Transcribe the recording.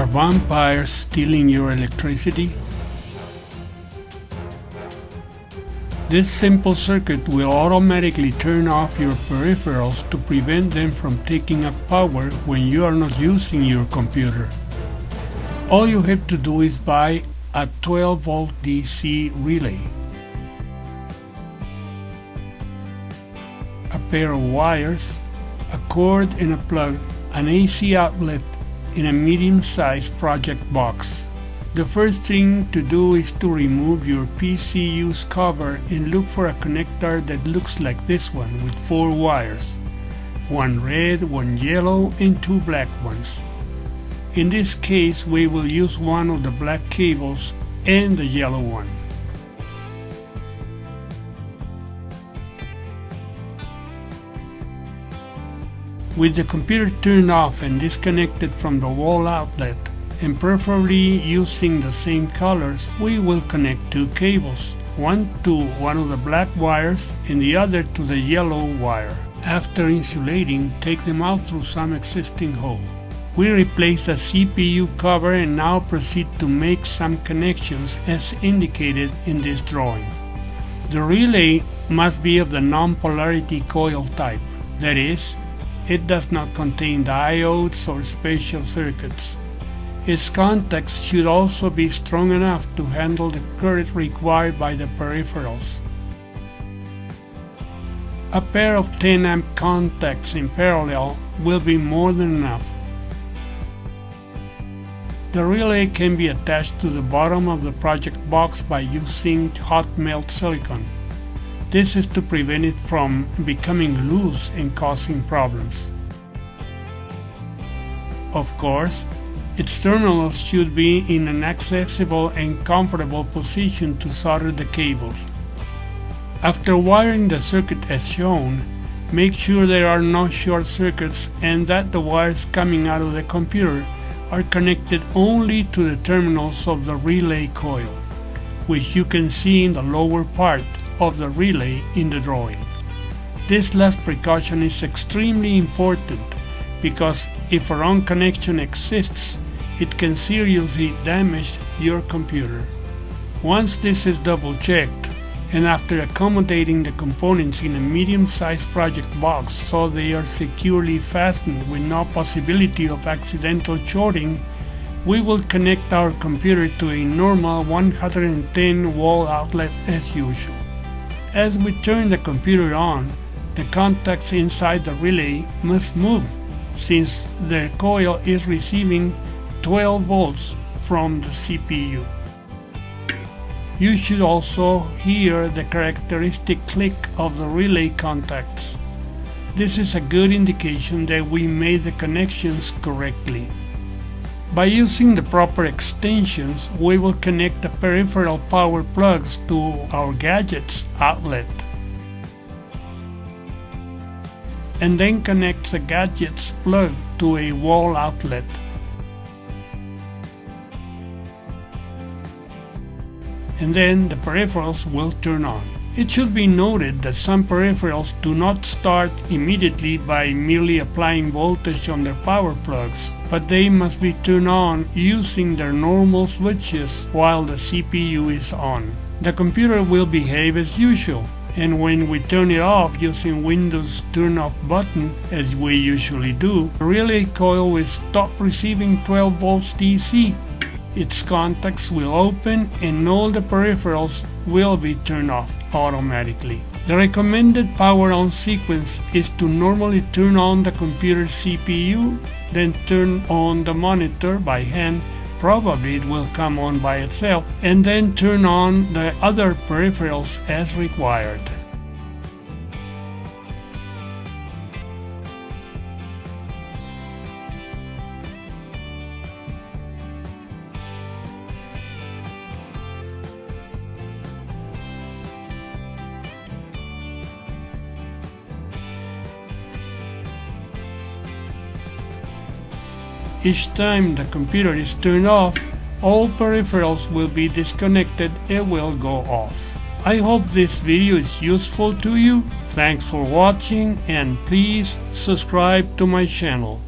vampires stealing your electricity? This simple circuit will automatically turn off your peripherals to prevent them from taking up power when you are not using your computer. All you have to do is buy a 12-volt DC relay, a pair of wires, a cord and a plug, an AC outlet, and a medium-sized project box. The first thing to do is to remove your PC use cover and look for a connector that looks like this one with 4 wires, one red, one yellow, and 2 black ones. In this case, we will use one of the black cables and the yellow one. With the computer turned off and disconnected from the wall outlet, and preferably using the same colors, we will connect 2 cables, one to one of the black wires and the other to the yellow wire. After insulating, take them out through some existing hole. We replace the CPU cover and now proceed to make some connections as indicated in this drawing. The relay must be of the non-polarity coil type, that is, it does not contain diodes or special circuits. Its contacts should also be strong enough to handle the current required by the peripherals. A pair of 10 amp contacts in parallel will be more than enough. The relay can be attached to the bottom of the project box by using hot melt silicone. This is to prevent it from becoming loose and causing problems. Of course, its terminals should be in an accessible and comfortable position to solder the cables. After wiring the circuit as shown, make sure there are no short circuits and that the wires coming out of the computer are connected only to the terminals of the relay coil, which you can see in the lower part of the relay in the drawing. This last precaution is extremely important because if a wrong connection exists, it can seriously damage your computer. Once this is double-checked, and after accommodating the components in a medium-sized project box so they are securely fastened with no possibility of accidental shorting, we will connect our computer to a normal 110 wall outlet as usual. As we turn the computer on, the contacts inside the relay must move, since their coil is receiving 12 volts from the CPU. You should also hear the characteristic click of the relay contacts. This is a good indication that we made the connections correctly. By using the proper extensions, we will connect the peripheral power plugs to our gadget's outlet, and then connect the gadget's plug to a wall outlet. And then the peripherals will turn on. It should be noted that some peripherals do not start immediately by merely applying voltage on their power plugs, but they must be turned on using their normal switches while the CPU is on. The computer will behave as usual, and when we turn it off using Windows turn off button, as we usually do, the relay coil will stop receiving 12 volts DC. Its contacts will open and all the peripherals will be turned off automatically. The recommended power on sequence is to normally turn on the computer CPU, then turn on the monitor by hand, probably it will come on by itself, and then turn on the other peripherals as required. Each time the computer is turned off, all peripherals will be disconnected and will go off. I hope this video is useful to you. Thanks for watching and please subscribe to my channel.